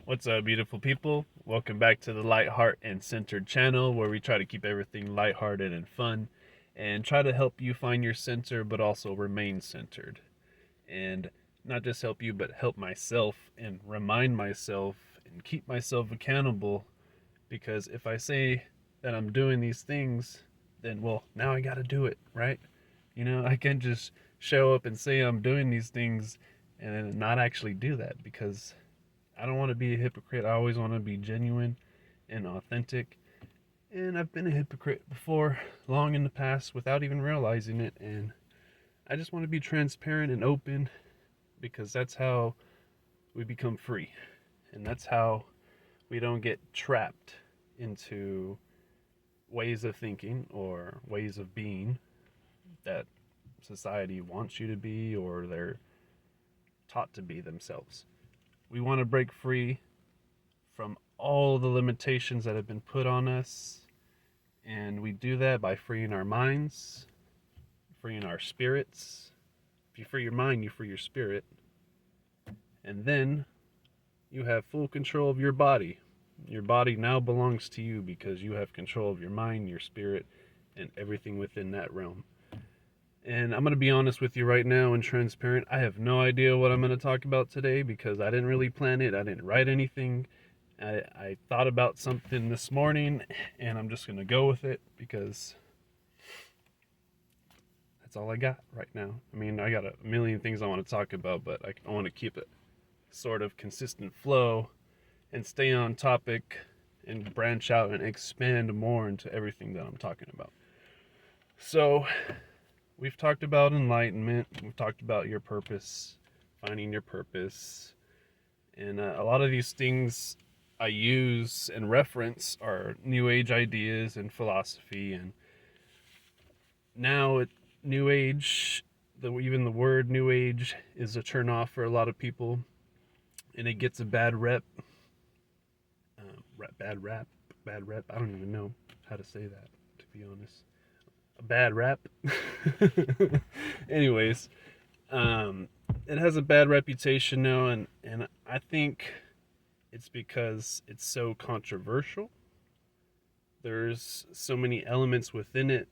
What's up, beautiful people? Welcome back to the Light Heart and Centered channel, where we try to keep everything lighthearted and fun and try to help you find your center, but also remain centered. And not just help you, but help myself and remind myself and keep myself accountable. Because if I say that I'm doing these things, then, well, now I got to do it, right? I can't just show up and say I'm doing these things and then not actually do that because I don't want to be a hypocrite. I always want to be genuine and authentic. And I've been a hypocrite before, long in the past, without even realizing it. And I just want to be transparent and open because that's how we become free. And that's how we don't get trapped into ways of thinking or ways of being that society wants you to be or they're taught to be themselves. We want to break free from all the limitations that have been put on us. And we do that by freeing our minds, freeing our spirits. If you free your mind, you free your spirit. And then you have full control of your body. Your body now belongs to you because you have control of your mind, your spirit, and everything within that realm. And I'm going to be honest with you right now and transparent. I have no idea what I'm going to talk about today because I didn't really plan it. I didn't write anything. I thought about something this morning and I'm just going to go with it because that's all I got right now. I mean, I got a million things I want to talk about, but I want to keep it sort of consistent flow and stay on topic and branch out and expand more into everything that I'm talking about. So, we've talked about enlightenment, we've talked about your purpose, finding your purpose, and a lot of these things I use and reference are New Age ideas and philosophy. And now, New Age, even the word New Age is a turn off for a lot of people, and it gets a bad rep. Bad rap, bad rep. I don't even know how to say that, to be honest. A bad rap. Anyways, it has a bad reputation now, and I think it's because it's so controversial. There's so many elements within it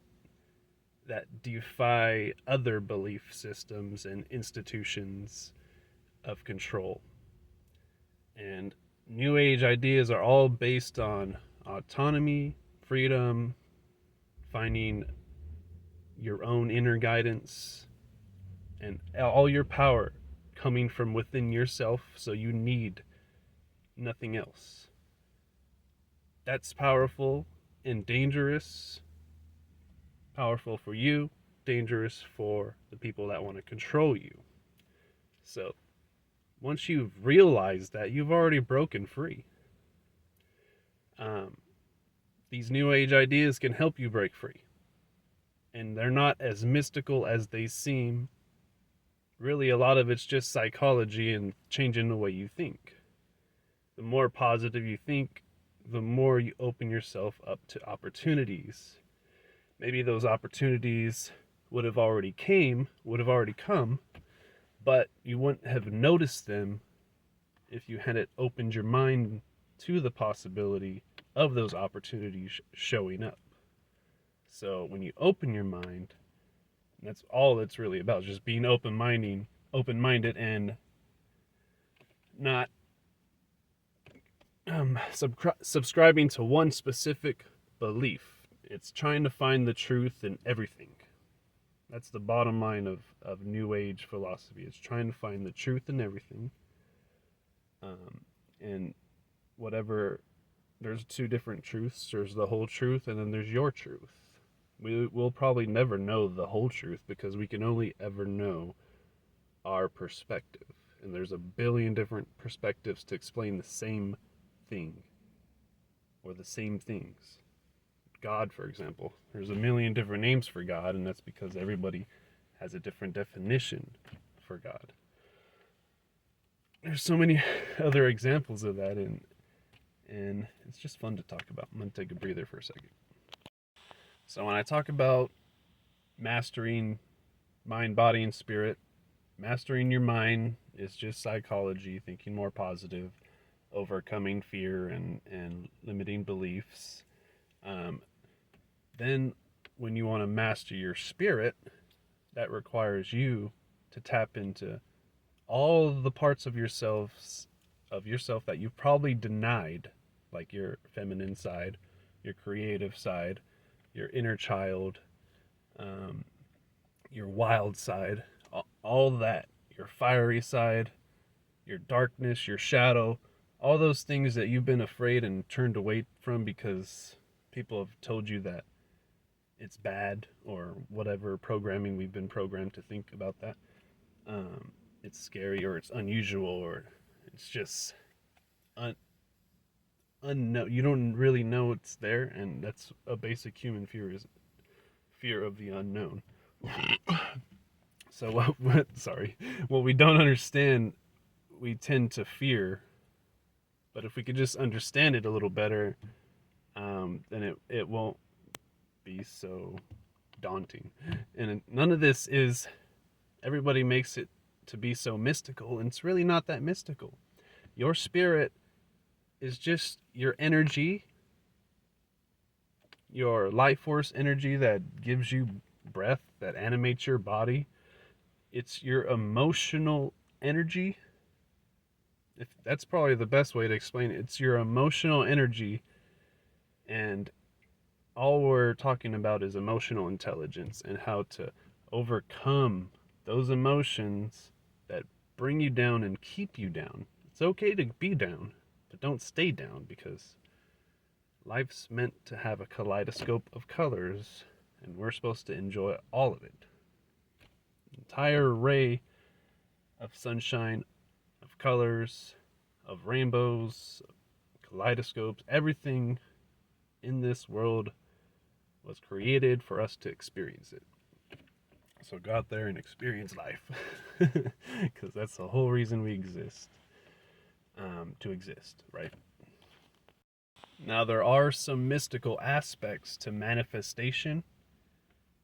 that defy other belief systems and institutions of control. And New Age ideas are all based on autonomy, freedom, finding your own inner guidance, and all your power coming from within yourself, so you need nothing else. That's powerful and dangerous. Powerful for you, dangerous for the people that want to control you. So, once you've realized that, you've already broken free. Um, these New Age ideas can help you break free. And they're not as mystical as they seem. Really, a lot of it's just psychology and changing the way you think. The more positive you think, the more you open yourself up to opportunities. Maybe those opportunities would have already come, but you wouldn't have noticed them if you hadn't opened your mind to the possibility of those opportunities showing up. So when you open your mind, that's all it's really about, just being open-minded and not subscribing to one specific belief. It's trying to find the truth in everything. That's the bottom line of New Age philosophy. It's trying to find the truth in everything. And whatever, there's two different truths. There's the whole truth, and then there's your truth. We'll probably never know the whole truth because we can only ever know our perspective. And there's a billion different perspectives to explain the same thing or the same things. God, for example, there's a million different names for God, and that's because everybody has a different definition for God. There's so many other examples of that, and it's just fun to talk about. I'm going to take a breather for a second. So when I talk about mastering mind, body, and spirit, mastering your mind is just psychology, thinking more positive. overcoming fear and limiting beliefs. Um, then, when you want to master your spirit, that requires you to tap into all the parts of yourself that you've probably denied, like your feminine side, your creative side, your inner child, um, your wild side, all that, your fiery side, your darkness, your shadow, all those things that you've been afraid and turned away from because people have told you that it's bad or whatever programming we've been programmed to think about that. It's scary or it's unusual or it's just un- unknown. You don't really know it's there, and that's a basic human fear, is fear of the unknown. So sorry, what we don't understand, we tend to fear. But if we could just understand it a little better, then it won't be so daunting. And none of this is, everybody makes it to be so mystical, and it's really not that mystical. Your spirit is just your energy, your life force energy that gives you breath, that animates your body. It's your emotional energy. If that's probably the best way to explain it. It's your emotional energy, and all we're talking about is emotional intelligence and how to overcome those emotions that bring you down and keep you down. It's okay to be down, but don't stay down, because life's meant to have a kaleidoscope of colors, and we're supposed to enjoy all of it. The entire array of sunshine, of colors, of rainbows, kaleidoscopes, everything in this world was created for us to experience it. So go out there and experience life, because that's the whole reason we exist, to exist, right? Now, there are some mystical aspects to manifestation,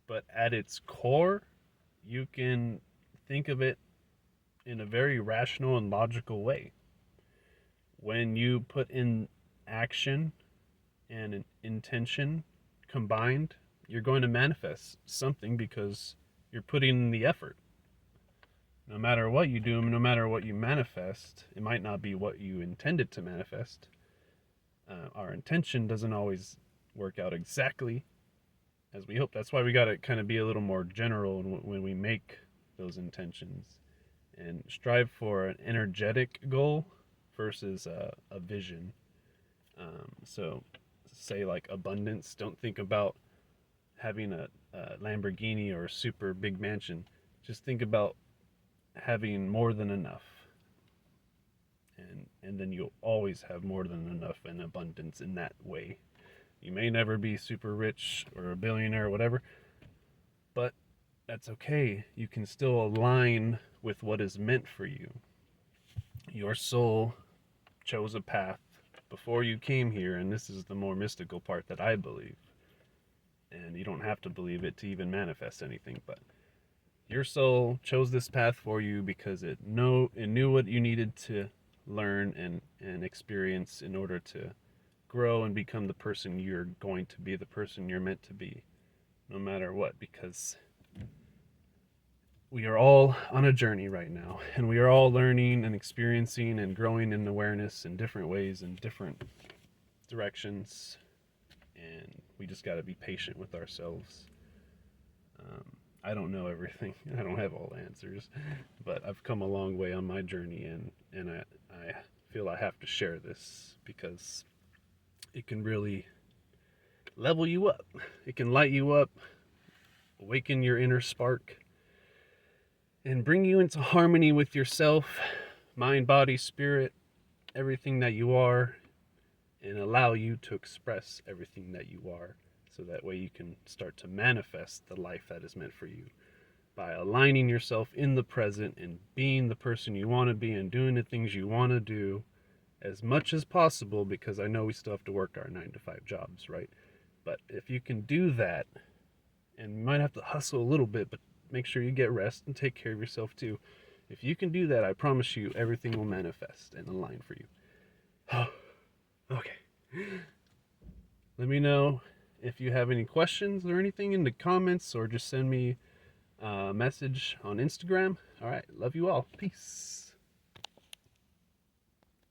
but at its core, you can think of it in a very rational and logical way. When you put in action and an intention combined, you're going to manifest something because you're putting in the effort. No matter what you do, no matter what you manifest, it might not be what you intended to manifest. Our intention doesn't always work out exactly as we hope. That's why we got to kind of be a little more general when we make those intentions, and strive for an energetic goal versus a vision. So, say like abundance, don't think about having a Lamborghini or a super big mansion. Just think about having more than enough. And then you'll always have more than enough and abundance in that way. You may never be super rich or a billionaire or whatever, but that's okay. You can still align with what is meant for you. Your soul chose a path before you came here, and this is the more mystical part that I believe. And you don't have to believe it to even manifest anything, but your soul chose this path for you because it knew what you needed to learn and experience in order to grow and become the person you're going to be, the person you're meant to be, no matter what, because we are all on a journey right now, and we are all learning and experiencing and growing in awareness in different ways, in different directions, and we just got to be patient with ourselves. I don't know everything. I don't have all the answers, but I've come a long way on my journey, and I feel I have to share this because it can really level you up. It can light you up, awaken your inner spark, and bring you into harmony with yourself, mind, body, spirit, everything that you are, and allow you to express everything that you are, so that way you can start to manifest the life that is meant for you by aligning yourself in the present and being the person you want to be and doing the things you want to do as much as possible, because I know we still have to work our 9 to 5 jobs, right? But if you can do that, and you might have to hustle a little bit, but make sure you get rest and take care of yourself too. If you can do that, I promise you everything will manifest and align for you. Let me know if you have any questions or anything in the comments, or just send me a message on Instagram. All right, love you all. Peace.